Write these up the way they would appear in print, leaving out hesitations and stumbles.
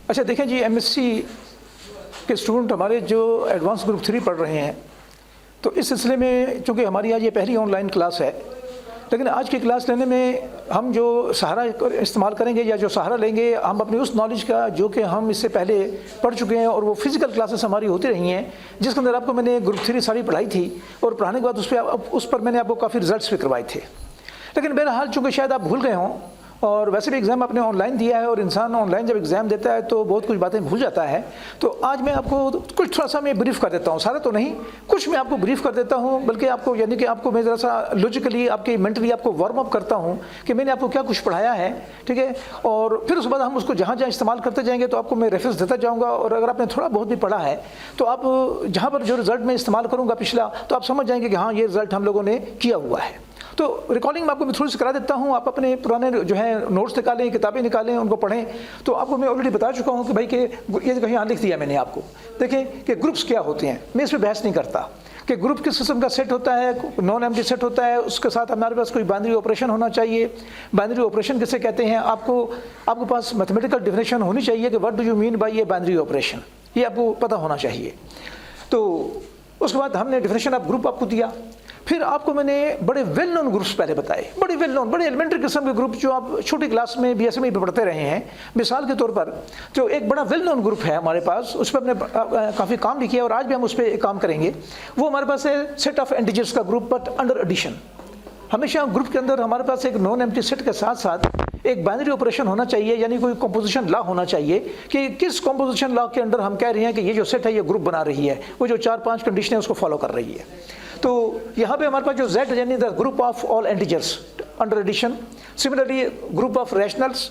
अच्छा देखें जी, एमएससी के स्टूडेंट हमारे जो एडवांस ग्रुप 3 पढ़ रहे हैं, तो इस सिलसिले में चूँकि हमारी आज ये पहली ऑनलाइन क्लास है, लेकिन आज की क्लास लेने में हम जो सहारा इस्तेमाल करेंगे या जो सहारा लेंगे, हम अपनी उस नॉलेज का जो कि हम इससे पहले पढ़ चुके हैं और वो फिज़िकल क्लासेस हमारी होती रही हैं, जिसके अंदर आपको मैंने ग्रुप 3 सारी पढ़ाई थी और पढ़ाने के बाद उस पर मैंने आपको काफ़ी रिजल्ट्स भी करवाए थे। लेकिन बहरहाल चूँकि शायद आप भूल गए हों, और वैसे भी एग्ज़ाम आपने ऑनलाइन दिया है और इंसान ऑनलाइन जब एग्ज़ाम देता है तो बहुत कुछ बातें भूल जाता है। तो आज मैं आपको कुछ थोड़ा सा मैं ब्रीफ कर देता हूँ, सारा तो नहीं, कुछ मैं आपको ब्रीफ कर देता हूँ, बल्कि आपको यानी कि आपको मैं ज़रा सा लॉजिकली आपकी मेंटली आपको वार्म अप करता हूँ कि मैंने आपको क्या कुछ पढ़ाया है, ठीक है। और फिर उसके बाद हम उसको जहाँ जहाँ इस्तेमाल करते जाएंगे तो आपको मैं रेफरेंस देता जाऊँगा, और अगर आपने थोड़ा बहुत भी पढ़ा है तो आप जहाँ पर जो रिज़ल्ट मैं इस्तेमाल करूँगा पिछला, तो आप समझ जाएंगे कि हाँ ये रिज़ल्ट हम लोगों ने किया हुआ है। तो रिकॉर्डिंग में आपको मैं थोड़ी सी करा देता हूँ, आप अपने पुराने जो है नोट्स निकालें, किताबें निकालें, उनको पढ़ें। तो आपको मैं ऑलरेडी बता चुका हूँ कि भाई कि ये कहीं यहाँ लिख दिया मैंने आपको, देखें कि ग्रुप्स क्या होते हैं। मैं इस पर बहस नहीं करता कि ग्रुप किस किस्म का सेट होता है, नॉन एम्प्टी सेट होता है, उसके साथ हमारे पास कोई बाइनरी ऑपरेशन होना चाहिए। बाइनरी ऑपरेशन किसे कहते हैं, आपको पास मैथमेटिकल डेफिनेशन होनी चाहिए कि what do you mean by ये बाइनरी ऑपरेशन, ये आपको पता होना चाहिए। तो उसके बाद हमने डेफिनेशन ऑफ ग्रुप आपको दिया। फिर आपको मैंने बड़े वेल नोन ग्रुप्स पहले बताए, बड़े वेल नोन, बड़े एलिमेंट्री किस्म के ग्रुप जो आप छोटी क्लास में बीएसए में भी पढ़ते रहे हैं। मिसाल के तौर पर जो एक बड़ा वेल नोन ग्रुप है हमारे पास, उस पर हमने काफ़ी काम भी किया और आज भी हम उस पर काम करेंगे। वो हमारे पास है सेट ऑफ इंटीजर्स का ग्रुप, बट अंडर एडिशन। हमेशा ग्रुप के अंदर हमारे पास एक नॉन एम्प्टी सेट के साथ साथ एक बाइनरी ऑपरेशन होना चाहिए, यानी कोई कंपोजिशन लॉ होना चाहिए कि किस कंपोजिशन लॉ के अंदर हम कह रहे हैं कि ये जो सेट है ये ग्रुप बना रही है, वो जो 4-5 कंडीशन है उसको फॉलो कर रही है। तो यहाँ पे हमारे पास जो Z यानी the group of all integers under addition. Similarly group of rationals,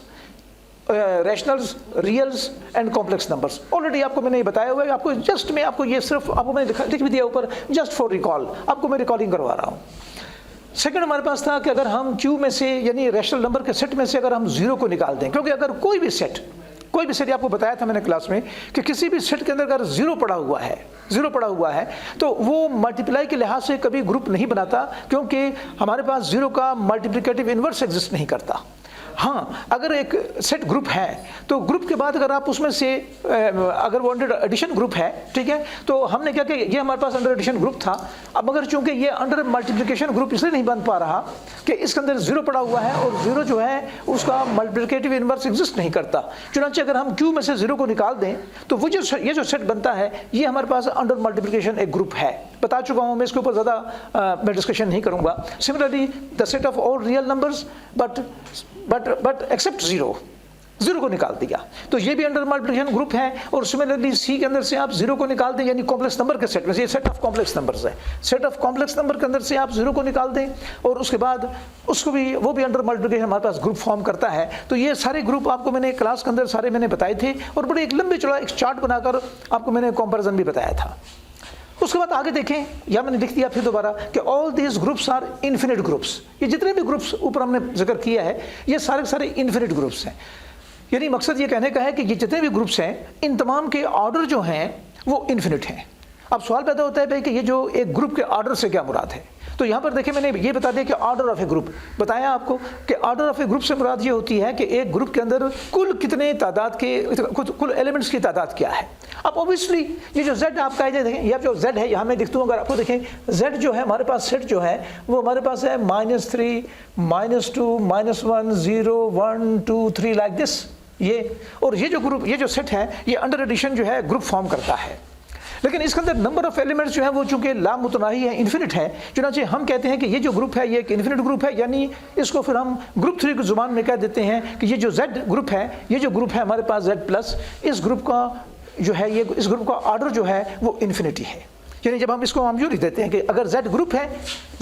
reals and complex numbers. Already आपको मैंने ये बताया हुआ है, आपको जस्ट मैं आपको ये सिर्फ आपको मैंने लिख भी दिया ऊपर, जस्ट फॉर रिकॉल, आपको मैं रिकॉलिंग करवा रहा हूँ। सेकंड हमारे पास था कि अगर हम Q में से यानी रैशनल नंबर के सेट में से अगर हम 0 को निकाल दें, क्योंकि अगर कोई भी सेट आपको बताया था मैंने क्लास में कि किसी भी सेट के अंदर अगर 0 पड़ा हुआ है तो वो मल्टीप्लाई के लिहाज से कभी ग्रुप नहीं बनाता, क्योंकि हमारे पास 0 का मल्टीप्लिकेटिव इन्वर्स एग्जिस्ट नहीं करता। हाँ, अगर एक सेट ग्रुप है तो ग्रुप के बाद अगर आप उसमें से अगर वो अंडर एडिशन ग्रुप है, ठीक है, तो हमने क्या कि ये हमारे पास अंडर एडिशन ग्रुप था। अब मगर चूंकि ये अंडर मल्टीप्लिकेशन ग्रुप इसलिए नहीं बन पा रहा कि इसके अंदर 0 पड़ा हुआ है और 0 जो है उसका मल्टीप्लिकेटिव इन्वर्स एग्जिस्ट नहीं करता। चुनांचे अगर हम Q में से 0 को निकाल दें तो वो ये जो सेट बनता है ये हमारे पास अंडर मल्टीप्लिकेशन एक ग्रुप है। बता चुका हूँ मैं, इसके ऊपर ज़्यादा मैं डिस्कशन नहीं करूँगा। Similarly the set of all real numbers but except 0 को निकाल दिया, तो ये भी अंडर मल्टीप्लिकेशन ग्रुप है। और सिमिलरली C के अंदर से आप 0 को निकाल दें, यानी कॉम्प्लेक्स नंबर के सेट में से, ये सेट ऑफ कॉम्प्लेक्स नंबर्स है, सेट ऑफ कॉम्प्लेक्स नंबर के अंदर से आप 0 को निकाल दें और उसके बाद उसको भी वो भी अंडर मल्टीप्लिकेशन हमारे पास ग्रुप फॉर्म करता है। तो ये सारे ग्रुप आपको मैंने क्लास के अंदर सारे मैंने बताए थे और बड़े एक लंबे चौड़ा एक चार्ट बनाकर आपको मैंने कंपैरिजन भी बताया था। उसके बाद आगे देखें, या मैंने लिख दिया फिर दोबारा कि all these groups are infinite groups. ये जितने भी ग्रुप्स ऊपर हमने जिक्र किया है ये सारे के सारे इन्फिनिट ग्रुप्स हैं। यानी मकसद ये कहने का है कि ये जितने भी ग्रुप्स हैं इन तमाम के ऑर्डर जो हैं वो इन्फिनिट हैं। अब सवाल पैदा होता है भाई कि ये जो एक ग्रुप के ऑर्डर से क्या मुराद है। तो यहाँ पर देखिए मैंने ये बता दिया कि ऑर्डर ऑफ ए ग्रुप बताया आपको कि ऑर्डर ऑफ ए ग्रुप से मुराद ये होती है कि एक ग्रुप के अंदर कुल कितने तादाद के कुल एलिमेंट्स की तादाद क्या है। अब ऑब्वियसली ये जो Z आपका है, देखें यह जो Z है यहाँ मैं दिखता हूँ, अगर आपको देखें Z जो है हमारे पास सेट जो है वो हमारे पास है -3, -2, -1, 0, 1, 2, 3 लाइक दिस ये। और ये जो ग्रुप ये जो सेट है ये अंडर एडिशन जो है ग्रुप फॉर्म करता है। लेकिन इसके अंदर नंबर ऑफ एलिमेंट्स जो है वो चूंकि लामुतनाही है, इन्फिनिट है, चुनांचे हम कहते हैं कि ये जो ग्रुप है ये एक इन्फिनिट ग्रुप है। यानी इसको फिर हम ग्रुप 3 की जुबान में कह देते हैं कि ये जो Z ग्रुप है, ये जो ग्रुप है हमारे पास Z+, इस ग्रुप का जो है ये इस ग्रुप का ऑर्डर जो है वो इन्फिनिटी है। यानी जब हम इसको हम यूँ लिख देते हैं कि अगर Z ग्रुप है,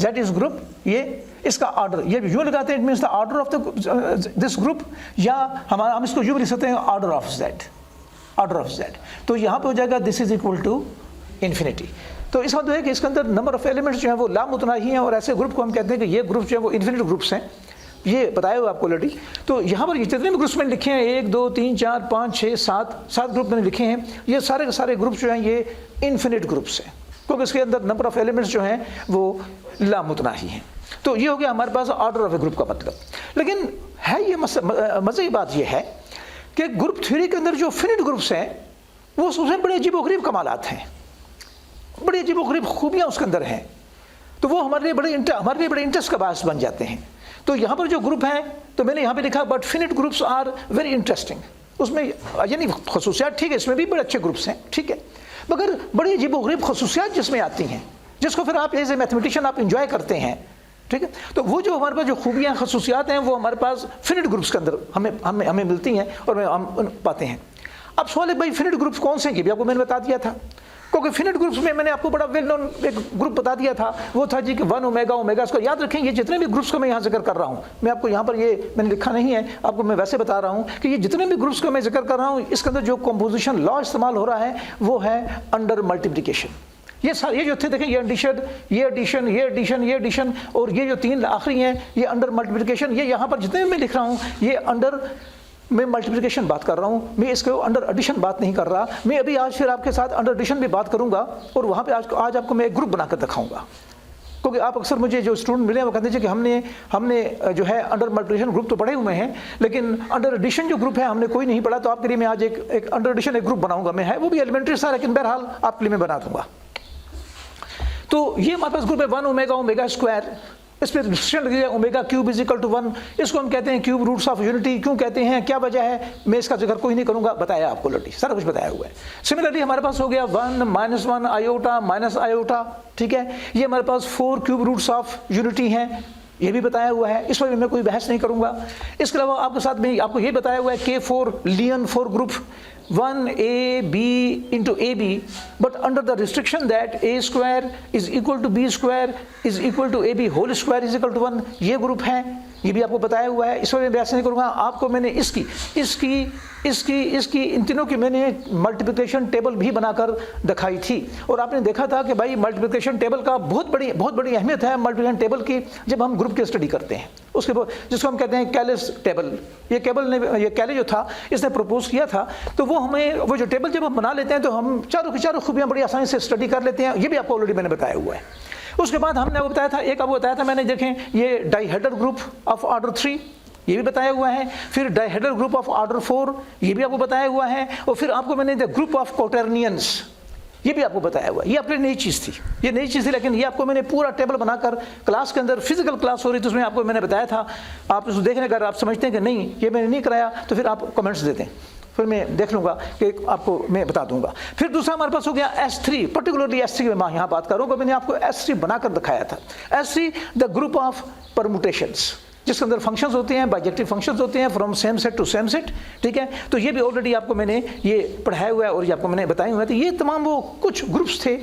Z इज ग्रुप, ये इसका ऑर्डर ये यूँ लगाते हैं, it means the order of the this group, या हम इसको यूँ लिख सकते हैं ऑर्डर ऑफ Z। तो यहाँ पे हो जाएगा this is equal to infinity. तो इसका मतलब है कि इसके अंदर नंबर ऑफ एलिमेंट्स जो है वो लामुतनाही हैं और ऐसे ग्रुप को हम कहते हैं कि ये ग्रुप जो है वो इन्फिनिट ग्रुप्स हैं। ये बताया हुआ आपको ऑलरेडी। तो यहाँ पर जितने भी ग्रुप्स मैंने लिखे हैं 1, 2, 3, 4, 5, 6, 7 ग्रुप मैंने लिखे हैं, ये सारे के सारे ग्रुप्स जो हैं ये इन्फिनिट ग्रुप्स हैं, क्योंकि इसके अंदर नंबर ऑफ एलिमेंट्स जो हैं वो लामुतनाही हैं। तो ये हो गया हमारे पास ऑर्डर ऑफ ए ग्रुप का मतलब। लेकिन है ये मज़े की बात ये है कि ग्रुप थ्योरी के अंदर जो फिनिट ग्रुप्स हैं वो उसमें बड़े अजीबोगरीब कमालात हैं, बड़ी अजीबोगरीब खूबियाँ उसके अंदर हैं, तो वो हमारे लिए बड़े इंटरेस्ट का बायस बन जाते हैं। तो यहाँ पर जो ग्रुप हैं तो मैंने यहाँ पे लिखा but finite groups are very interesting, उसमें यानी खसूसियात ठीक है, इसमें भी बड़े अच्छे ग्रुप्स हैं, ठीक है, मगर बड़ी अजीबोगरीब खसूसियात जिसमें आती हैं जिसको फिर आप एज ए मैथमेटिशियन आप इंजॉय करते हैं, ठीक है। तो वो जो हमारे पास जो खूबियाँ खसूसियात हैं वो हमारे पास फिनिट ग्रुप्स के अंदर हमें मिलती हैं और हम पाते हैं। अब सवाल है भाई फिनिट ग्रुप्स कौन से हैं, कि भी आपको मैंने बता दिया था, क्योंकि फिनिट ग्रुप्स में मैंने आपको बड़ा वेल नोन एक ग्रुप बता दिया था, वो था जी कि 1 ओमेगा ओमेगा। इसको याद रखें, ये जितने भी ग्रुप्स का मैं यहाँ जिक्र कर रहा हूँ, मैं आपको यहाँ पर ये मैंने लिखा नहीं है, आपको मैं वैसे बता रहा हूँ कि ये जितने भी ग्रुप्स का मैं जिक्र कर रहा हूँ इसके अंदर जो कंपोजिशन लॉ इस्तेमाल हो रहा है वो है अंडर मल्टीप्लिकेशन। ये जो थे देखें, ये एडिशन, ये एडिशन, ये एडिशन, ये एडिशन, और ये जो 3 आखिरी हैं ये अंडर मल्टीप्लिकेशन। ये यहाँ पर जितने भी मैं लिख रहा हूँ ये अंडर मैं मल्टीप्लिकेशन बात कर रहा हूँ, मैं इसके अंडर एडिशन बात नहीं कर रहा। मैं अभी आज फिर आपके साथ अंडर एडिशन भी बात करूँगा और वहाँ पे आज आपको मैं एक ग्रुप बनाकर दिखाऊंगा, क्योंकि आप अक्सर मुझे जो स्टूडेंट मिले हैं वो कहते हैं कि हमने जो है अंडर मल्टीप्लिकेशन ग्रुप तो पढ़े हुए हैं लेकिन अंडर एडिशन जो ग्रुप है हमने कोई नहीं पढ़ा। तो आपके लिए मैं आज एक अंडर एडिशन एक ग्रुप बनाऊंगा, मैं है वो भी एलिमेंट्री सा, लेकिन बहरहाल आपके लिए मैं बना दूंगा। तो ये हमारे पास ग्रुप है 1 ओमेगा ओमेगा स्क्वायर, इस पर रिस्ट्रिक्शन लगी है omega cube is equal to 1। इसको हम कहते हैं क्यूब रूट्स ऑफ यूनिटी। क्यों कहते हैं, क्या वजह है, मैं इसका जिक्र कोई नहीं करूंगा, बताया आपको ऑलरेडी, सारा कुछ बताया हुआ है। सिमिलरली हमारे पास हो गया 1 -1 आयोटा माइनस आयोटा, ठीक है। ये हमारे पास 4 क्यूब रूट्स ऑफ यूनिटी हैं, ये भी बताया हुआ है, इस पर भी मैं कोई बहस नहीं करूंगा। इसके अलावा आपके साथ में आपको ये बताया हुआ है K4 लियन 4 group 1AB into AB, but under the restriction that A square is equal to B square is equal to AB whole square is equal to 1, ये ग्रुप है, ये भी आपको बताया हुआ है, इस पर मैं बहस नहीं करूँगा। आपको मैंने इसकी इन तीनों की मैंने मल्टीप्लिकेशन टेबल भी बनाकर दिखाई थी, और आपने देखा था कि भाई मल्टीप्लिकेशन टेबल का बहुत बड़ी अहमियत है मल्टीप्लिकेशन टेबल की जब हम ग्रुप की स्टडी करते हैं। उसके बाद जिसको हम कहते हैं कैलिस टेबल, ये कैले जो था इसने प्रपोज किया था, तो वो जो टेबल जब हम बना लेते हैं तो हम चारों की चारों खूबियाँ बड़ी आसानी से स्टडी कर लेते हैं, ये भी आपको ऑलरेडी मैंने बताया हुआ है। उसके बाद हमने आपको बताया था, एक आपको बताया था मैंने, देखें ये डाइहेड्रल ग्रुप ऑफ ऑर्डर 3, ये भी बताया हुआ है। फिर डाइहेड्रल ग्रुप ऑफ ऑर्डर 4, ये भी आपको बताया हुआ है। और फिर आपको मैंने द ग्रुप ऑफ क्वाटर्नियंस, ये भी आपको बताया हुआ है। ये आपके नई चीज़ थी, ये नई चीज़ थी, लेकिन ये आपको मैंने पूरा टेबल बनाकर क्लास के अंदर फिजिकल क्लास हो रही थी उसमें आपको मैंने बताया था। आप उसको देखने अगर आप समझते हैं कि नहीं ये मैंने नहीं कराया तो फिर आप कमेंट्स देते हैं, फिर मैं देख लूँगा कि आपको मैं बता दूंगा। फिर दूसरा हमारे पास हो गया S3, पर्टिकुलरली S3 में मैं यहाँ बात करूँगा, मैंने आपको S3 बनाकर दिखाया था। S3 the group of permutations, जिसके अंदर फंक्शंस होते हैं, बाइजेक्टिव फंक्शंस होते हैं from same set to same set, ठीक है। तो ये भी ऑलरेडी आपको मैंने ये पढ़ाया हुआ है और ये आपको मैंने बताया हुआ है। तो ये तमाम वो कुछ ग्रुप्स थे,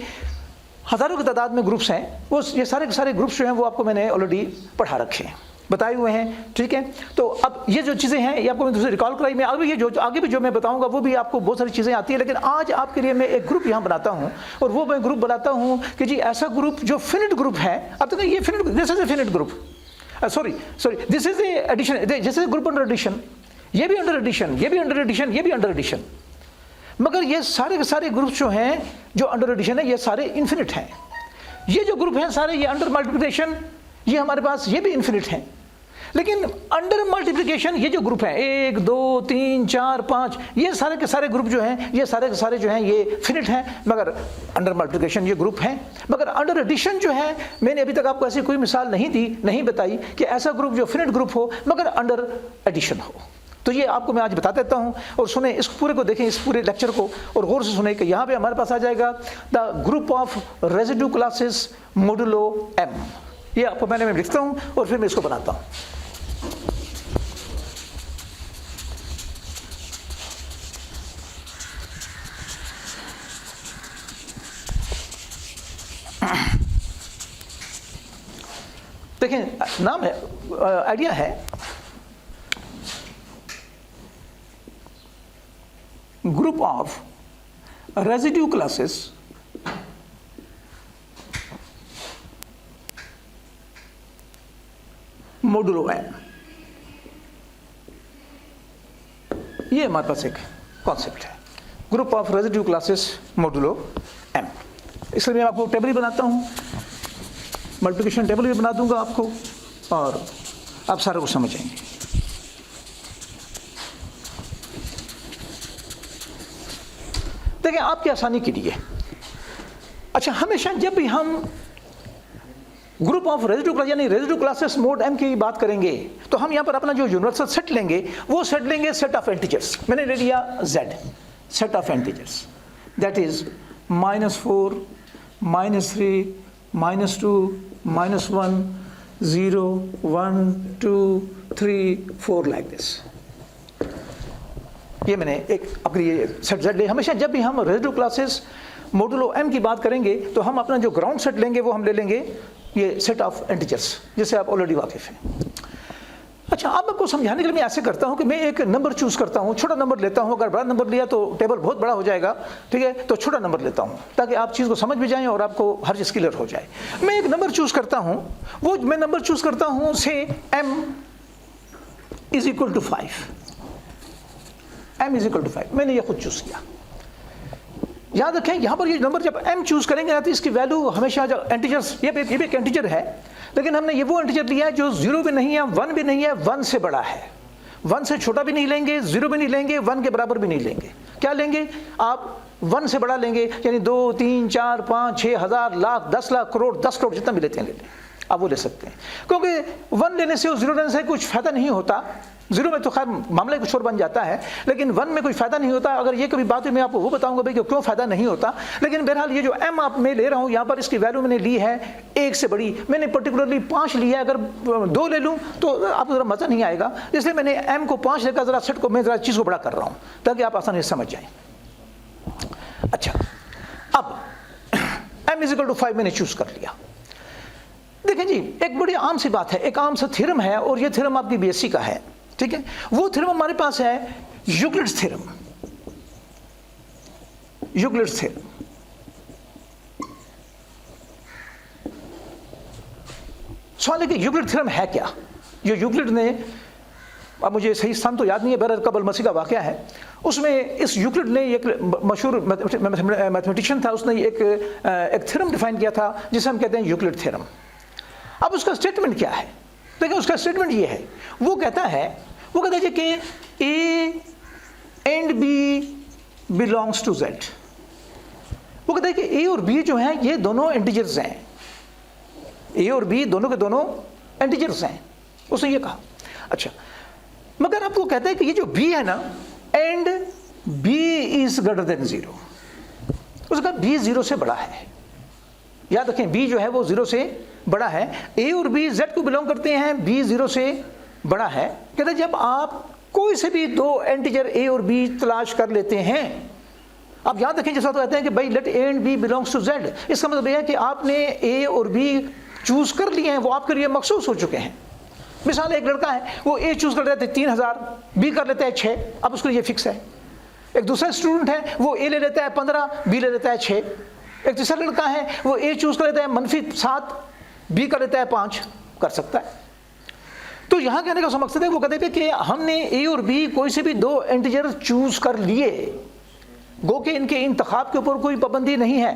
हज़ारों की तादाद में ग्रुप्स हैं, वो ये सारे के सारे ग्रुप्स जो हैं वो आपको मैंने ऑलरेडी पढ़ा रखे हैं, बताए हुए हैं, ठीक है। तो अब ये जो चीज़ें हैं ये आपको मैं दूसरे रिकॉल कराई, मैं आगे भी जो मैं बताऊंगा वो भी आपको बहुत सारी चीज़ें आती है, लेकिन आज आपके लिए मैं एक ग्रुप यहाँ बनाता हूँ, और वो मैं ग्रुप बनाता हूँ कि जी ऐसा ग्रुप जो फिनिट ग्रुप है। अब तक ये finite, this is a finite group, sorry this is a addition, जैसे ग्रुप अंडर एडिशन, ये भी अंडर एडिशन, ये भी अंडर एडिशन, ये भी अंडर एडिशन, मगर ये सारे के सारे ग्रुप जो हैं जो अंडर एडिशन है ये सारे इन्फिनिट हैं। ये जो ग्रुप हैं सारे ये अंडर मल्टीप्लिकेशन, ये हमारे पास ये भी इन्फिनिट हैं, लेकिन अंडर मल्टीप्लिकेशन ये जो ग्रुप हैं 1 2 3 4 5 ये सारे के सारे ग्रुप जो हैं ये सारे के सारे जो हैं ये फिनिट हैं, मगर अंडर मल्टीप्लिकेशन ये ग्रुप हैं। मगर अंडर एडिशन जो है मैंने अभी तक आपको ऐसी कोई मिसाल नहीं दी, नहीं बताई कि ऐसा ग्रुप जो फिनिट ग्रुप हो मगर अंडर एडिशन हो। तो ये आपको मैं आज बता देता हूँ, और सुने इस पूरे को, देखें इस पूरे लेक्चर को और गौर से सुने कि यहाँ पे हमारे पास आ जाएगा the group of residue classes modulo M। ये आपको मैं लिखता हूँ और फिर मैं इसको बनाता हूँ। देखें नाम है, आइडिया है group of residue classes modulo M। ये हमारे पास एक कॉन्सेप्ट है, group of residue classes modulo M। इसलिए मैं आपको टेबल ही बनाता हूँ, मल्टीप्लिकेशन टेबल भी बना दूंगा आपको, और आप सारे को समझ जाएंगे। देखिए आपकी आसानी के लिए, अच्छा हमेशा जब भी हम ग्रुप ऑफ रेजिड्यू क्लास यानी रेजिड्यू क्लासेस मोड m की बात करेंगे तो हम यहाँ पर अपना जो यूनिवर्सल सेट लेंगे वो सेट लेंगे सेट ऑफ इंटीजर्स। मैंने ले लिया z, set of integers, that is -4, -3, -2, -1, 0, 1, 2, 3, 4 like this. ये मैंने एक अपनी ये सेट z ले। हमेशा जब भी हम रेजिड्यू क्लासेस मॉडुलो m की बात करेंगे तो हम अपना जो ग्राउंड सेट लेंगे वो हम ले लेंगे ये सेट ऑफ इंटीजर्स, जिससे आप ऑलरेडी वाकिफ हैं। अच्छा, अब आपको समझाने के लिए मैं ऐसे करता हूं कि मैं एक नंबर चूज करता हूं, छोटा नंबर लेता हूं। अगर बड़ा नंबर लिया तो टेबल बहुत बड़ा हो जाएगा, ठीक है, तो छोटा नंबर लेता हूं ताकि आप चीज़ को समझ भी जाएं और आपको हर चीज़ क्लियर हो जाए। मैं एक नंबर चूज करता हूं, वो मैं नंबर चूज करता हूं से m = 5, m = 5, मैंने ये खुद चूज किया। याद रखें यहाँ पर ये नंबर जब m चूज करेंगे ना तो इसकी वैल्यू हमेशा जो इंटीजर्स, ये भी एक इंटीजर है, लेकिन हमने ये वो इंटीजर लिया है जो 0 भी नहीं है, 1 भी नहीं है, 1 से बड़ा है। 1 से छोटा भी नहीं लेंगे, 0 भी नहीं लेंगे, 1 के बराबर भी नहीं लेंगे। क्या लेंगे आप? 1 से बड़ा लेंगे, यानी 2, 3, 4, 5, 6 हज़ार, लाख, 10 लाख, करोड़, 10 करोड़ जितना भी लेते हैं ले लें, आप वो ले सकते हैं। क्योंकि 1 लेने से और 0 लेने से कुछ फ़ायदा नहीं होता। 0 में तो खैर मामला कुछ और बन जाता है, लेकिन 1 में कोई फ़ायदा नहीं होता। अगर ये कभी बात है मैं आपको वो बताऊंगा भाई कि क्यों फ़ायदा नहीं होता। लेकिन बहरहाल ये जो m आप मैं ले रहा हूँ यहाँ पर, इसकी वैल्यू मैंने ली है 1 से बड़ी, मैंने पर्टिकुलरली 5 लिया है। अगर 2 ले लूँ तो आपको ज़रा मज़ा नहीं आएगा, इसलिए मैंने m को 5 लेकर ज़रा सेट को मैं ज़रा चीज़ को बड़ा कर रहा हूँ ताकि आप आसानी से समझ जाएँ। अच्छा, अब m = 5 मैंने चूज़ कर लिया। देखें जी, एक बड़ी आम सी बात है, एक आम सा थ्योरम है और ये थ्योरम आपकी बीएससी का है, ठीक है। वो थ्योरम हमारे पास है यूक्लिड्स थ्योरम। यूक्लिड्स थ्योरम सवाल है कि यूक्लिड थ्योरम है क्या? ये यूक्लिड ने, अब मुझे सही स्थान तो याद नहीं है, बहरहाल कबल मसीह का वाक़या है, उसमें इस यूक्लिड ने एक मशहूर मैथमेटिशियन था, उसने एक थ्योरम डिफाइन किया था जिसे हम कहते हैं यूक्लिड थ्योरम। अब उसका स्टेटमेंट क्या है? देखिए उसका स्टेटमेंट ये है, वो कहता है कि A and B belongs to Z। वो कहता है कि A और B जो हैं ये दोनों इंटीजर्स हैं, A और B दोनों के दोनों इंटीजर्स हैं, उसने ये कहा। अच्छा, मगर आपको कहता है कि ये जो B है ना, and B is greater than 0। उसने कहा B 0 से बड़ा है। याद रखें B जो है वो 0 से बड़ा है। A और B Z को बिलोंग करते हैं, B 0 से बड़ा है। कहते हैं जब आप कोई से भी 2 इंटीजर A और B तलाश कर लेते हैं, आप याद रखें जैसा तो कहते हैं कि भाई let A and B belongs to Z, इसका मतलब यह है कि आपने A और B चूज कर लिए हैं, वो आपके लिए मखसूस हो चुके हैं। मिसाल एक लड़का है, वो A चूज कर लेता है 3000, B कर लेता है 6, अब उसके लिए फिक्स है। एक दूसरा स्टूडेंट है, वो A ले लेता है 15, B ले लेता है 6। एक तीसरा लड़का है, वो A चूज कर लेता है -7, B कर लेता है 5, कर सकता है। तो यहाँ कहने का मकसद है, वो कहते हैं कि हमने A और B कोई से भी 2 इंटीजर चूज कर लिए, गो के इनके इंतखाब के ऊपर कोई पाबंदी नहीं है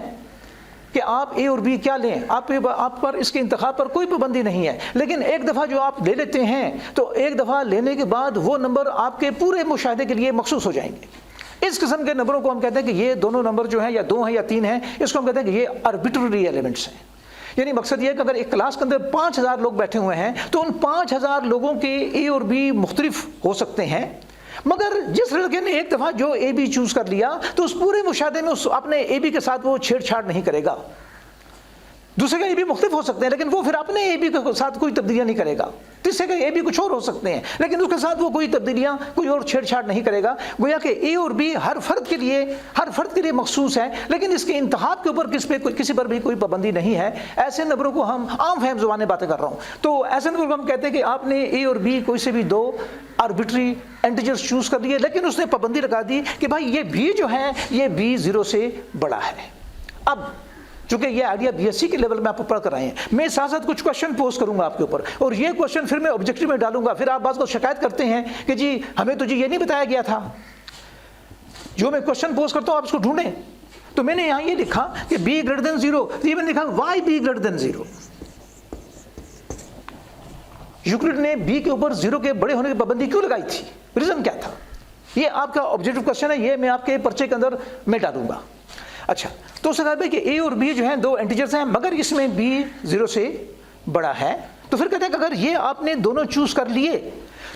कि आप A और B क्या लें, आप पर इसके इंतखाब पर कोई पाबंदी नहीं है। लेकिन एक दफ़ा जो आप ले लेते हैं तो एक दफ़ा लेने के बाद वो नंबर आपके पूरे मुशाहदे के लिए मखसूस हो जाएंगे। इस किस्म के नंबरों को हम कहते हैं कि ये दोनों नंबर जो हैं या 2 हैं या 3 हैं, इसको हम कहते हैं कि ये आर्बिट्ररी एलिमेंट्स हैं। यानी मकसद ये है कि अगर एक क्लास के अंदर 5000 लोग बैठे हुए हैं तो उन 5000 लोगों के A और B मुख्तलिफ हो सकते हैं, मगर जिस लड़के ने एक दफ़ा जो A B चूज़ कर लिया तो उस पूरे मुशाहदे में उस अपने A B के साथ वो छेड़छाड़ नहीं करेगा। दूसरे का A B मुख्तलिफ हो सकते हैं लेकिन वो फिर अपने A B के साथ कोई तब्दीलियाँ नहीं करेगा। तीसरे का A B कुछ और हो सकते हैं लेकिन उसके साथ वो कोई तब्दीलियाँ, कोई और छेड़छाड़ नहीं करेगा। गोया कि A और B हर फर्द के लिए मखसूस है, लेकिन इसके इंतखाब के ऊपर किसी पर भी कोई पाबंदी नहीं है। ऐसे नंबरों को हम आम फहम ज़ुबान बातें कर रहा हूँ, तो ऐसे नंबर को हम कहते हैं कि आपने A और B कोई से भी 2 आर्बिट्री इंटीजर्स चूज़ कर लिए, लेकिन उसने पाबंदी लगा दी कि भाई ये B जो है ये B 0 से बड़ा है। अब चूंकि ये आइडिया बीएससी के लेवल में आप पढ़ कर आए हैं, मैं साथ साथ कुछ क्वेश्चन पोस्ट करूंगा आपके ऊपर, और ये क्वेश्चन फिर मैं ऑब्जेक्टिव में डालूंगा। फिर आप बात को शिकायत करते हैं कि जी हमें तो जी ये नहीं बताया गया था। जो मैं क्वेश्चन पोस्ट करता हूं आप इसको ढूंढें, तो मैंने यहां ये लिखा कि b ग्रेटर देन 0, ये मैंने लिखा Y b greater than 0। Euclid ने b के ऊपर 0 के बड़े होने की पाबंदी क्यों लगाई थी? रीजन क्या था? ये आपका ऑब्जेक्टिव क्वेश्चन है, ये मैं आपके पर्चे के अंदर मैं डालूंगा। अच्छा, तो उसने कहा भाई कि ए और बी जो है दो इंटीजर्स हैं, मगर इसमें बी 0 से बड़ा है। तो फिर कहते हैं कि अगर ये आपने दोनों चूज कर लिए,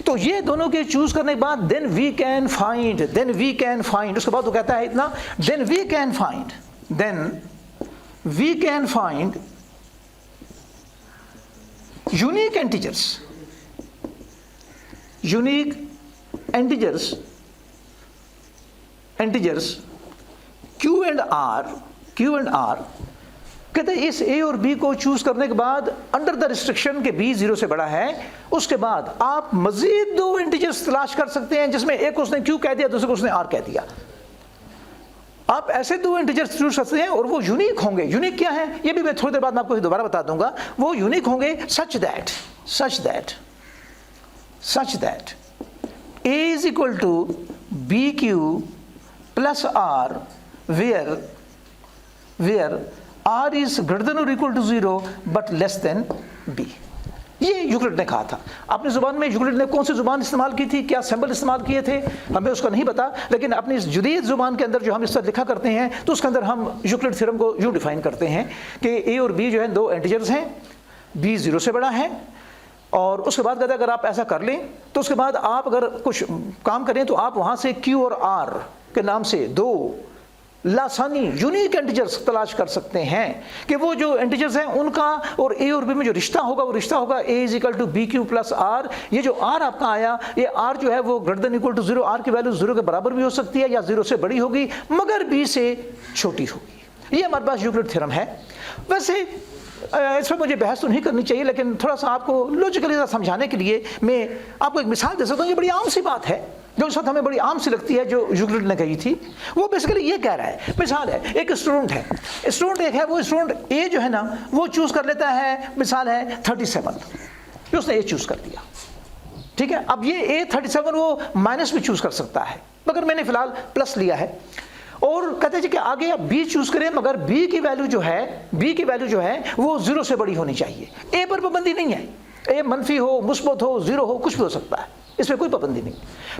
तो ये दोनों के चूज करने के बाद देन वी कैन फाइंड, उसके बाद वो कहता है इतना, then we can find unique integers Q and R कहते हैं इस A और B को चूज करने के बाद अंडर द रिस्ट्रिक्शन के B 0 से बड़ा है, उसके बाद आप मजीद दो इंटीजर्स तलाश कर सकते हैं जिसमें एक उसने Q कह दिया, दूसरे को उसने R कह दिया। आप ऐसे दो इंटीजर्स चूज सकते हैं और वो यूनिक होंगे। यूनिक क्या है ये भी मैं थोड़ी देर बाद मैं आपको दोबारा बता दूंगा। वो यूनिक होंगे such that A is equal to BQ plus R where R is greater than or equal to 0 but less than B। ये यूक्लिड ने कहा था। अपनी जुबान में यूक्लिड ने कौन सी जुबान इस्तेमाल की थी, क्या सिंबल इस्तेमाल किए थे, हमें उसका नहीं पता, लेकिन अपनी इस जुदीद जुबान के अंदर जो हम इस तरह लिखा करते हैं तो उसके अंदर हम यूक्लिड थ्योरम को यूँ डिफाइन करते हैं कि ए और बी जो है दो इंटीजर्स हैं, बी 0 से बड़ा है। और उसके बाद कहते हैं अगर आप ऐसा कर लें तो उसके बाद आप अगर कुछ काम करें तो आप वहाँ से Q और R के नाम से दो लासानी यूनिक एंटीजर्स तलाश कर सकते हैं कि वो जो एंटीजर्स हैं उनका और ए और बी में जो रिश्ता होगा वो रिश्ता होगा A is equal to BQ plus R। ये जो R आपका आया, ये R जो है वो greater than equal to 0, R की वैल्यू 0 के बराबर भी हो सकती है या 0 से बड़ी होगी मगर B से छोटी होगी। ये हमारे पास यूक्लिड थ्योरम है। वैसे इस पर मुझे बहस तो नहीं करनी चाहिए, लेकिन थोड़ा सा आपको लॉजिकली समझाने के लिए मैं आपको एक मिसाल दे सकता हूँ। ये बड़ी आम सी बात है जो इस वक्त हमें बड़ी आम सी लगती है, जो यूक्लिड ने कही थी। वो बेसिकली ये कह रहा है, मिसाल है एक स्टूडेंट है, वो स्टूडेंट ए जो है ना वो चूज कर लेता है, मिसाल है 37, उसने ए चूज कर दिया, ठीक है। अब ये A 37 वो माइनस भी चूज कर सकता है मगर मैंने फिलहाल प्लस लिया है। और कहते हैं कि आगे आप B चूज करें मगर B की वैल्यू जो है वो 0 से बड़ी होनी चाहिए। A पर पाबंदी नहीं है, A मनफी हो, मुस्बत हो, 0 हो, कुछ भी हो सकता है, इसमें कोई पाबंदी नहीं।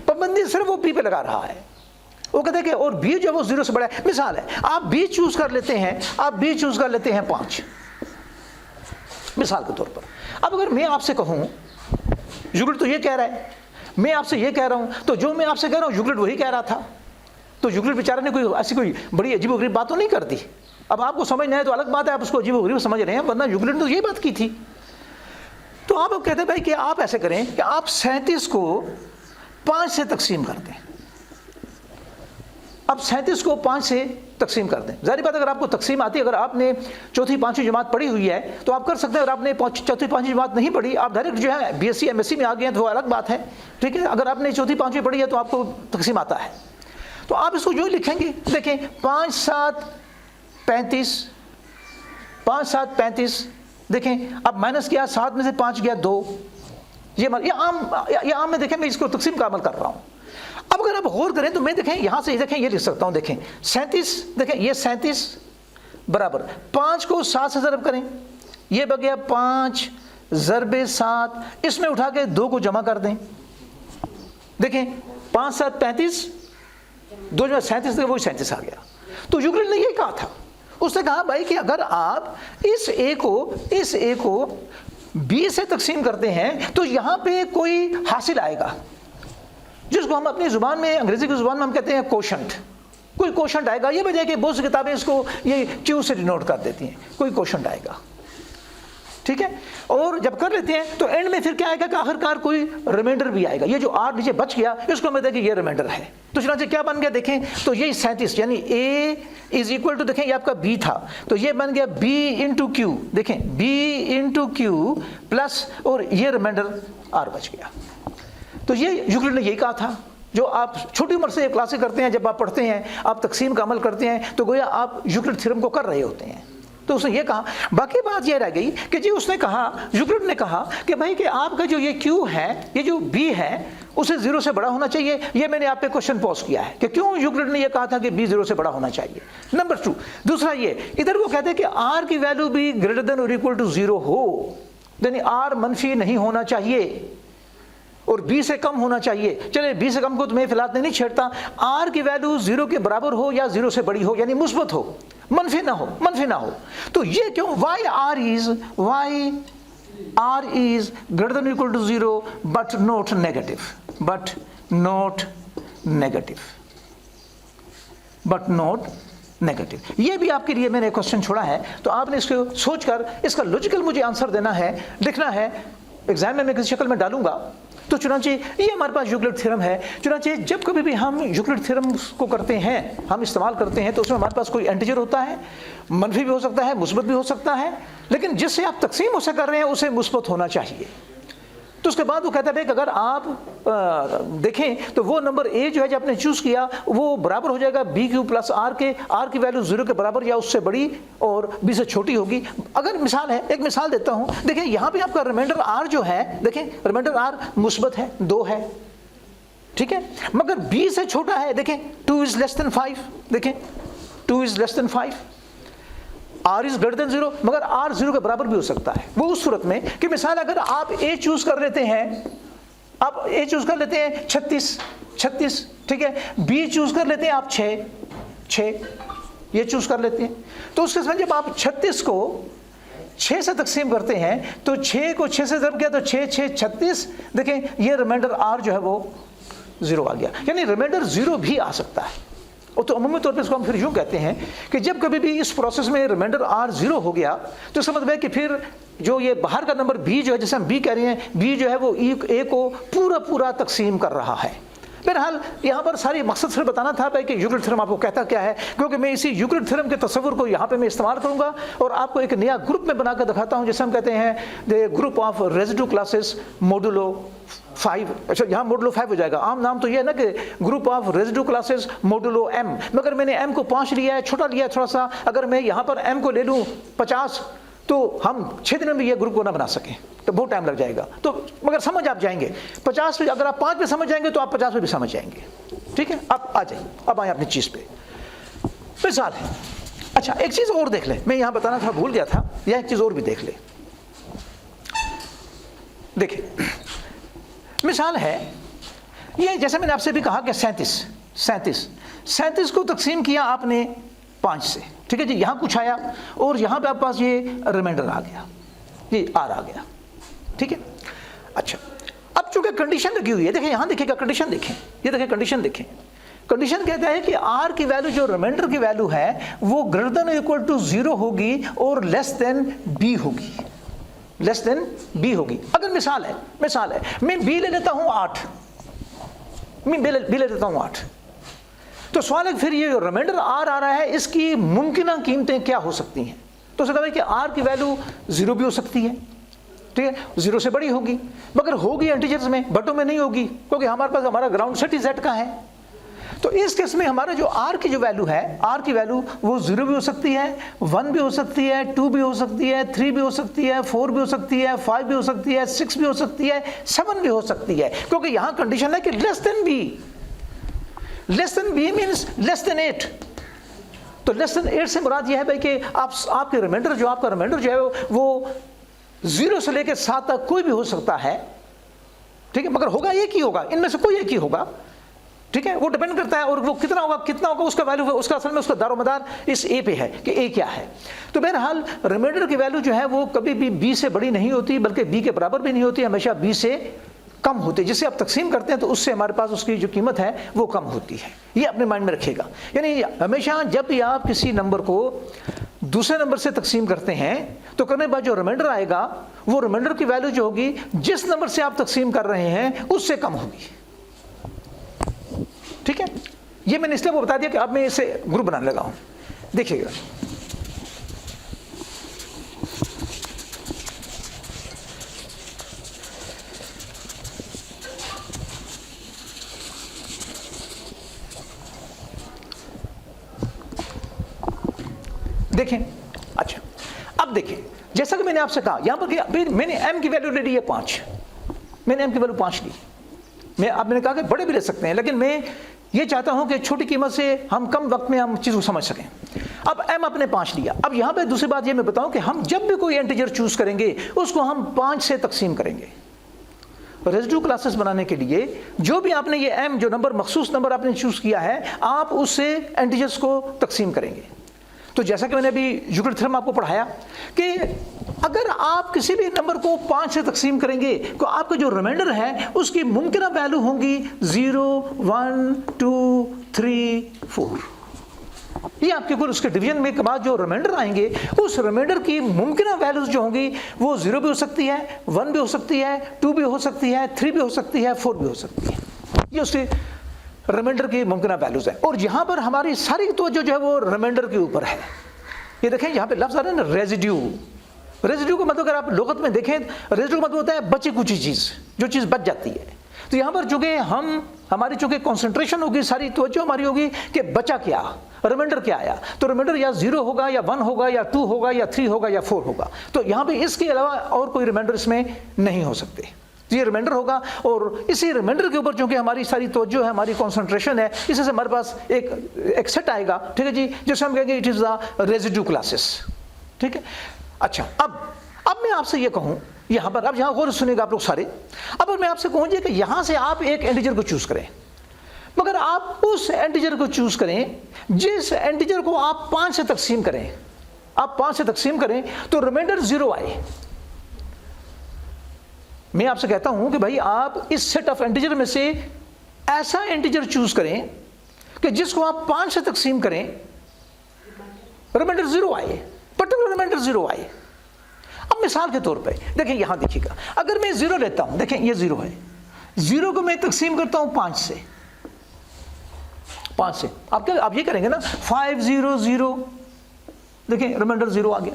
पाबंदी सिर्फ वो B पे लगा रहा है। वो कहते हैं कि और B जो है वो 0 से बड़ा है। मिसाल है आप B चूज कर लेते हैं, 5 मिसाल के तौर पर। अब अगर मैं आपसे कहूं यूक्लिड तो ये कह रहा है, मैं आपसे ये कह रहा हूं, तो जो मैं आपसे कह रहा हूं यूक्लिड वही कह रहा था। तो यूक्लिड बेचारा ने कोई ऐसी कोई बड़ी अजीबोगरीब बात तो नहीं कर दी। अब आपको समझना है तो अलग बात है, आप उसको अजीबोगरीब समझ रहे हैं, वरना यूक्लिड ने तो ये बात की थी। तो आप अब कहते हैं भाई कि आप ऐसे करें कि आप 37 को 5 से तकसीम कर दें। अब 37 को 5 से तकसीम कर दें। जाहिर बात अगर आपको तकसीम आती है, अगर आपने चौथी पांचवी जमात पढ़ी हुई है तो आप कर सकते हैं। अगर आपने चौथी पांचवी जमात नहीं पढ़ी, आप डायरेक्ट जो है BSc MSc में आ गए हैं तो वो अलग बात है, ठीक है। अगर आपने चौथी पांचवी पढ़ी है तो आपको तकसीम आता है, तो आप इसको जो लिखेंगे, देखें 5 7 35, देखें अब माइनस किया, 7 में से 5 गया 2, ये आम में देखें मैं इसको तकसीम का अमल कर रहा हूँ। अब अगर आप गौर करें तो मैं देखें यहाँ से देखें ये लिख सकता हूँ, देखें 37, देखें ये 37 बराबर 5 को 7 से ज़रब करें, ये बच गया 5 ज़रबे 7, इसमें उठा के 2 को जमा कर दें, देखें 5 7 35, 2 में 37 वही 37 आ गया। तो यूक्लिड ने ये कहा था, उसने कहा भाई कि अगर आप इस A को B से तकसीम करते हैं तो यहाँ पे कोई हासिल आएगा जिसको हम अपनी ज़ुबान में, अंग्रेज़ी की ज़ुबान में हम कहते हैं कोशंट। कोई कोशंट आएगा, ये वजह है कि बहुत सी किताबें इसको ये Q से डिनोट कर देती हैं, कोई कोशंट आएगा, ठीक है। और जब कर लेते हैं तो एंड में फिर क्या आएगा कि आखिरकार कोई रिमाइंडर भी आएगा। ये जो R नीचे बच गया इसको हम कहते हैं कि ये रिमाइंडर है। तो चुनांचे क्या बन गया, देखें तो ये 37 यानी A इज इक्वल टू, देखें ये आपका B था तो ये बन गया B इंटू Q, देखें B इंटू Q प्लस और ये रिमाइंडर R बच गया। तो ये यूक्लिड ने यही कहा था, जो आप छोटी उम्र से क्लासें करते हैं, जब आप पढ़ते हैं, आप तकसीम का अमल करते हैं तो गोया आप यूक्लिड थ्योरम को कर रहे होते हैं। तो उसने ये कहा। बाकी बात ये रह गई कि जी उसने कहा, यूक्लिड ने कहा कि भाई कि आपका जो ये Q है, ये जो B है उसे 0 से बड़ा होना चाहिए। ये मैंने आप पे क्वेश्चन पोस्ट किया है कि क्यों यूक्लिड ने ये कहा था कि B 0 से बड़ा होना चाहिए। नंबर 2, दूसरा ये, इधर वो कहते हैं कि R की वैल्यू भी ग्रेटर देन और इक्वल टू 0 हो, यानी R मनफी नहीं होना चाहिए। और b से कम होना चाहिए। चलिए b से कम को तो मैं फिलहाल नहीं छेड़ता। r की वैल्यू 0 के बराबर हो या 0 से बड़ी हो, यानी मुस्बत हो, मनफी ना हो। तो ये क्यों, y r is greater than or equal to 0 but not negative. ये भी आपके लिए मैंने क्वेश्चन छोड़ा है, तो आपने इसको सोचकर इसका लॉजिकल मुझे आंसर देना है, लिखना है। एग्जाम में मैं किसी शक्ल में डालूंगा। तो चुनांचे ये हमारे पास यूक्लिड थ्योरम है। चुनांचे जब कभी भी हम यूक्लिड थ्योरम को करते हैं, हम इस्तेमाल करते हैं, तो उसमें हमारे पास कोई इंटीजर होता है, मनफी भी हो सकता है, मुस्बत भी हो सकता है, लेकिन जिससे आप तकसीम उसे कर रहे हैं उसे मुस्बत होना चाहिए। तो उसके बाद वो कहता है कि अगर आप देखें तो वो नंबर a जो है जो आपने चूज किया वो बराबर हो जाएगा b क्यू प्लस r के, r की वैल्यू 0 के बराबर या उससे बड़ी और b से छोटी होगी। अगर मिसाल है, एक मिसाल देता हूं, देखें यहाँ पे आपका रिमाइंडर r जो है, देखें रिमाइंडर r मुस्बत है, 2 है, ठीक है, मगर b से छोटा है, देखें 2 इज लेस देन 5, देखें 2 is less than 5, r is greater than 0, मगर r 0 के बराबर भी हो सकता है। वो उस सूरत में कि मिसाल अगर आप a चूज कर लेते हैं, आप a चूज कर लेते हैं 36, ठीक है, b चूज कर लेते हैं आप 6, ये चूज कर लेते हैं, तो उसके समय जब आप 36 को 6 से तकसीम करते हैं तो 6 को 6 से ज़रब किया तो 6 6 36, देखें ये रिमाइंडर r जो है वो 0 आ गया, यानी रिमाइंडर 0 भी आ सकता है। और तो अमूमी तौर पे इसको हम फिर यूँ कहते हैं कि जब कभी भी इस प्रोसेस में रिमाइंडर r 0 हो गया तो इसका मतलब है कि फिर जो ये बाहर का नंबर b जो है, जैसे हम b कह रहे हैं, b जो है वो a को पूरा तकसीम कर रहा है। बहरहाल यहाँ पर सारी मकसद सिर्फ बताना था कि यूक्लिड थ्योरम आपको कहता क्या है, क्योंकि मैं इसी यूक्लिड थ्योरम के तस्वुर को यहाँ पे मैं इस्तेमाल करूँगा और आपको एक नया ग्रुप में बनाकर दिखाता हूँ, जैसे हम कहते हैं the group of residue classes modulo 5। अच्छा, यहाँ मोडुलो 5 हो जाएगा, आम नाम तो ये है ना कि group of residue classes modulo m, मगर मैंने m को 5 लिया है, छोटा लिया है थोड़ा सा। अगर मैं यहाँ पर m को ले लूँ 50 तो हम 6 दिन में भी ये ग्रुप को ना बना सकें, तो बहुत टाइम लग जाएगा। तो मगर समझ आप जाएंगे 50 पे, अगर आप 5 पे समझ जाएंगे तो आप 50 पे भी समझ जाएंगे, ठीक है। अब आ जाइए, अब आए अपनी चीज़ पे, मिसाल है। अच्छा, एक चीज़ और देख ले, मैं यहाँ बताना था भूल गया था, यह एक चीज़ और भी देख ले। देखिए मिसाल है ये, जैसे मैंने आपसे भी कहा कि 37 को तकसीम किया आपने 5 से, ठीक है जी, यहाँ कुछ आया और यहाँ पे आपके पास ये रिमाइंडर आ गया, ये r आ गया, ठीक है। अच्छा, अब चूंकि कंडीशन लगी हुई है, देखें यहाँ देखिएगा कंडीशन, देखें ये देखें कंडीशन, देखें कंडीशन कहता है कि r की वैल्यू जो रिमाइंडर की वैल्यू है वो ग्रेटर देन इक्वल टू 0 होगी और लेस देन b होगी, लेस देन b होगी। अगर मिसाल है मैं b ले लेता हूँ 8, मैं b ले लेता हूँ 8, तो सवाल है फिर ये रिमाइंडर r आ रहा है, इसकी मुमकिन कीमतें क्या हो सकती हैं। तो उसका है कि r की वैल्यू 0 भी हो सकती है, ठीक है, 0 से बड़ी होगी, मगर होगी इंटीजर्स में, बटों में नहीं होगी, क्योंकि हमारे पास हमारा ग्राउंड सेट ही z का है। तो इस केस में हमारा जो r की जो वैल्यू है, r की वैल्यू वो 0 भी हो सकती है, 1 भी हो सकती है, 2 भी हो सकती है, 3 भी हो सकती है, 4 भी हो सकती है, 5 भी हो सकती है, 6 भी हो सकती है, 7 भी हो सकती है, क्योंकि यहाँ कंडीशन है कि less than b, less than b means less than 8। तो लेस देन 8 से मुराद यह है भाई कि आपके रिमाइंडर जो, आपका रिमाइंडर जो है वो 0 से लेकर 7 तक कोई भी हो सकता है, ठीक है, मगर होगा एक ही होगा, इनमें से कोई एक ही होगा, ठीक है। वो डिपेंड करता है और वो कितना होगा उसका वैल्यू, उसका असल में उसका दारोमदार इस a पे है कि a क्या है। तो बहरहाल रिमाइंडर की वैल्यू जो है वो कभी भी b से बड़ी नहीं होती, बल्कि b के बराबर भी नहीं होती, हमेशा b से कम होती है। जिसे आप तकसीम करते हैं तो उससे हमारे पास उसकी जो कीमत है वो कम होती है, ये अपने माइंड में रखिएगा। यानी हमेशा जब भी आप किसी नंबर को दूसरे नंबर से तकसीम करते हैं तो करने के बाद जो रिमाइंडर आएगा वो रिमाइंडर की वैल्यू जो होगी जिस नंबर से आप तकसीम कर रहे हैं उससे कम होगी, ठीक है। ये मैंने इसलिए वो बता दिया कि अब मैं इसे ग्रुप बनाने लगा हूं, देखिएगा। देखें, अच्छा अब देखें, जैसा कि मैंने आपसे कहा यहां पर मैंने m की वैल्यू ले ली है 5, मैंने m की वैल्यू 5 ली। मैंने कहा कि बड़े भी ले सकते हैं, लेकिन मैं ये चाहता हूं कि छोटी कीमत से हम कम वक्त में हम चीज़ को समझ सकें। अब m अपने 5 लिया। अब यहां पे दूसरी बात ये मैं बताऊं कि हम जब भी कोई इंटीजर चूज करेंगे उसको हम 5 से तकसीम करेंगे, रेजिड्यू क्लासेस बनाने के लिए जो भी आपने ये m जो नंबर मखसूस नंबर आपने चूज किया है, आप उससे इंटीजर्स को तकसीम करेंगे। तो जैसा कि मैंने अभी यूक्लिड थ्योरम आपको पढ़ाया कि अगर आप किसी भी नंबर को 5 से तकसीम करेंगे तो आपका जो रिमाइंडर है उसकी मुमकिन वैल्यू होंगी 0, 1, 2, 3, 4। ये आपके कुल उसके डिवीजन में के बाद जो रिमाइंडर आएंगे, उस रिमाइंडर की मुमकिन वैल्यूज जो होंगी वो 0 भी हो सकती है, 1 भी हो सकती है, 2 भी हो सकती है, 3 भी हो सकती है, 4 भी हो सकती है। ये उसके रिमाइंडर की मुमकिन वैल्यूज है। और यहाँ पर हमारी सारी तवज्जो जो है वो रिमाइंडर के ऊपर है। ये देखें यहाँ पे लफ्ज़ आ रहा है ना रेजिड्यू। रेजिड्यू का मतलब अगर आप लुगत में देखें, रेजिड्यू का मतलब होता है बची कुची चीज़, जो चीज़ बच जाती है। तो यहाँ पर चूँकि हमारी चूँकि कॉन्सेंट्रेशन होगी, सारी तवज्जो हमारी होगी कि बचा क्या, रिमाइंडर क्या आया। तो रिमाइंडर या 0 होगा या 1 होगा या 2 होगा या 3 होगा या 4 होगा। तो यहाँ पे इसके अलावा और कोई रिमाइंडर इसमें नहीं हो सकते। ये रिमाइंडर होगा और इसी रिमाइंडर के ऊपर चूँकि हमारी सारी तवज्जो है, हमारी कॉन्सेंट्रेशन है, इससे हमारे पास एक सेट आएगा, ठीक है जी, जिसे हम कहेंगे it is the residue classes. ठीक है। अच्छा, अब मैं आपसे ये कहूँ यहाँ पर, अब यहाँ गौर सुनेगा आप लोग सारे। अब मैं आपसे कहूँ कि यहाँ से आप एक इंटीजर को चूज़ करें, मगर आप उस इंटीजर को चूज़ करें जिस इंटीजर को आप 5 से तकसीम करें। आप 5 से तकसीम करें तो रिमाइंडर 0 आए। मैं आपसे कहता हूं कि भाई आप इस सेट ऑफ इंटीजर में से ऐसा इंटीजर चूज करें कि जिसको आप 5 से तकसीम करें, रिमाइंडर 0 आए, पर्टिकुलर रिमाइंडर 0 आए। अब मिसाल के तौर पे देखें, यहां देखिएगा, अगर मैं 0 लेता हूं, देखें ये 0 है, 0 को मैं तकसीम करता हूं 5 से। आप ये करेंगे ना 5 0 0, देखें रिमाइंडर 0 आ गया।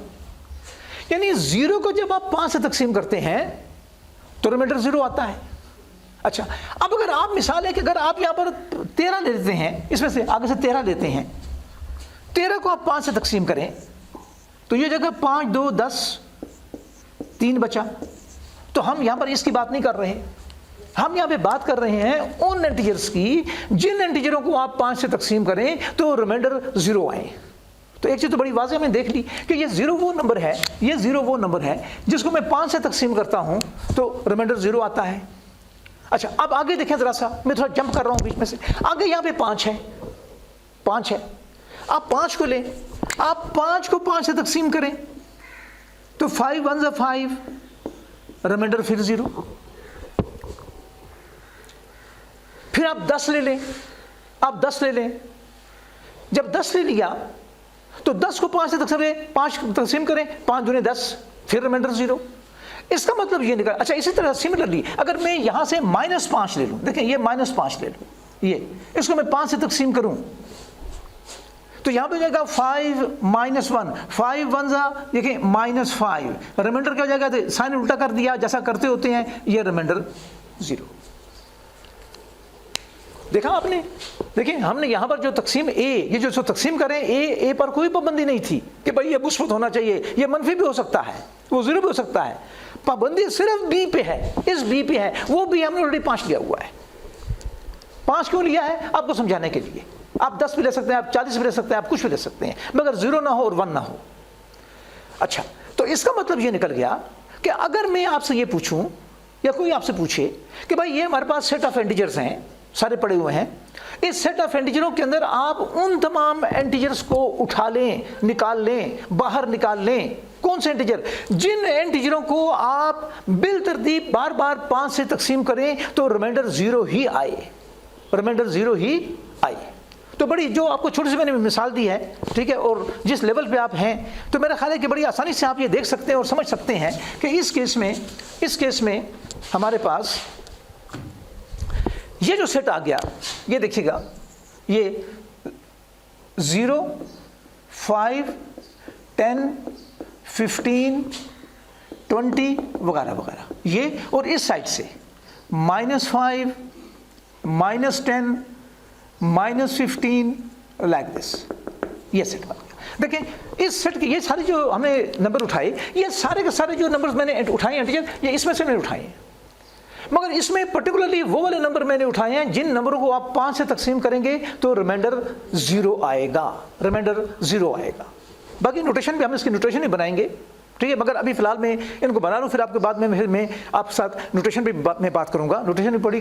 यानी 0 को जब आप 5 से तकसीम करते हैं तो रिमाइंडर 0 आता है। अच्छा, अब अगर आप मिसाल है कि अगर आप यहाँ पर 13 ले लेते हैं, इसमें से आगे से 13 लेते हैं, 13 को आप 5 से तकसीम करें तो ये जगह 5 2 10, 3 बचा। तो हम यहाँ पर इसकी बात नहीं कर रहे, हम यहाँ पे बात कर रहे हैं उन इंटीजर्स की जिन इंटीजरों को आप 5 से तकसीम करें तो रिमाइंडर 0 आए। तो एक चीज़ तो बड़ी वाज़ेह हमने देख ली कि ये 0 वो नंबर है, ये 0 वो नंबर है जिसको मैं 5 से तकसीम करता हूँ तो रिमाइंडर 0 आता है। अच्छा, अब आगे देखें ज़रा सा, मैं थोड़ा जंप कर रहा हूँ बीच में से। आगे यहाँ पे 5 है, 5 है, आप 5 को लें, आप 5 को 5 से तकसीम करें तो 5 1 5, रिमाइंडर फिर 0। फिर आप 10 ले लें, आप 10 ले लें, जब 10 ले लिया तो 10 को 5 से तकसीम करें, 5 दूनी 10, फिर रिमाइंडर 0। इसका मतलब ये निकला। अच्छा, इसी तरह सिमिलरली अगर मैं यहाँ से -5 ले लूँ, देखें ये -5 ले लूँ, ये इसको मैं 5 से तकसीम करूँ तो यहाँ पे हो जाएगा 5 -1, 5 1 देखिए -5, रिमाइंडर क्या हो जाएगा, तो साइन उल्टा कर दिया जैसा करते होते हैं, ये रिमाइंडर 0। देखा आपने, देखिए हमने यहाँ पर जो तकसीम ये जो तकसीम करें ए पर कोई पाबंदी नहीं थी कि भाई ये मुस्बत होना चाहिए, ये मनफी भी हो सकता है, वो 0 भी हो सकता है। पाबंदी सिर्फ बी पे है, इस बी पे है, वो भी हमने ऑलरेडी 5 लिया हुआ है। 5 क्यों लिया है? आपको समझाने के लिए। आप 10 भी ले सकते हैं, आप 40 भी ले सकते हैं, आप कुछ भी ले सकते हैं, मगर 0 ना हो और 1 ना हो। अच्छा, तो इसका मतलब ये निकल गया कि अगर मैं आपसे ये पूछूं या कोई आपसे पूछे कि भाई ये हमारे पास सेट ऑफ इंटीजर्स हैं, सारे पड़े हुए हैं, इस सेट ऑफ इंटीजरों के अंदर आप उन तमाम इंटीजर्स को उठा लें, निकाल लें, बाहर निकाल लें। कौन से इंटीजर? जिन इंटीजरों को आप बिल तरतीब बार बार 5 से तकसीम करें तो रिमाइंडर 0 ही आए, रिमाइंडर 0 ही आए। तो बड़ी जो आपको छोटी सी मैंने मिसाल दी है, ठीक है, और जिस लेवल पे आप हैं तो मेरा ख्याल है कि बड़ी आसानी से आप ये देख सकते हैं और समझ सकते हैं कि इस केस में हमारे पास ये जो सेट आ गया, ये देखिएगा, ये 0 5 10 15 20 वगैरह वगैरह, ये, और इस साइड से -5 -10 -15 लाइक दिस, ये सेट बन गया। देखें इस सेट के ये सारे जो हमने नंबर उठाए, ये सारे के सारे जो नंबर्स मैंने उठाए इंटीजर, ये इसमें से मैंने उठाए हैं, मगर इसमें पर्टिकुलरली वो वाले नंबर मैंने उठाए हैं जिन नंबरों को आप 5 से तकसीम करेंगे तो रिमाइंडर 0 आएगा, रिमाइंडर 0 आएगा। बाकी नोटेशन भी हम इसकी नोटेशन ही बनाएंगे, ठीक है, मगर अभी फिलहाल मैं इनको बना लूँ, फिर आपके बाद में फिर मैं आपके साथ नोटेशन भी मैं बात करूँगा, नोटेशन भी पढ़ी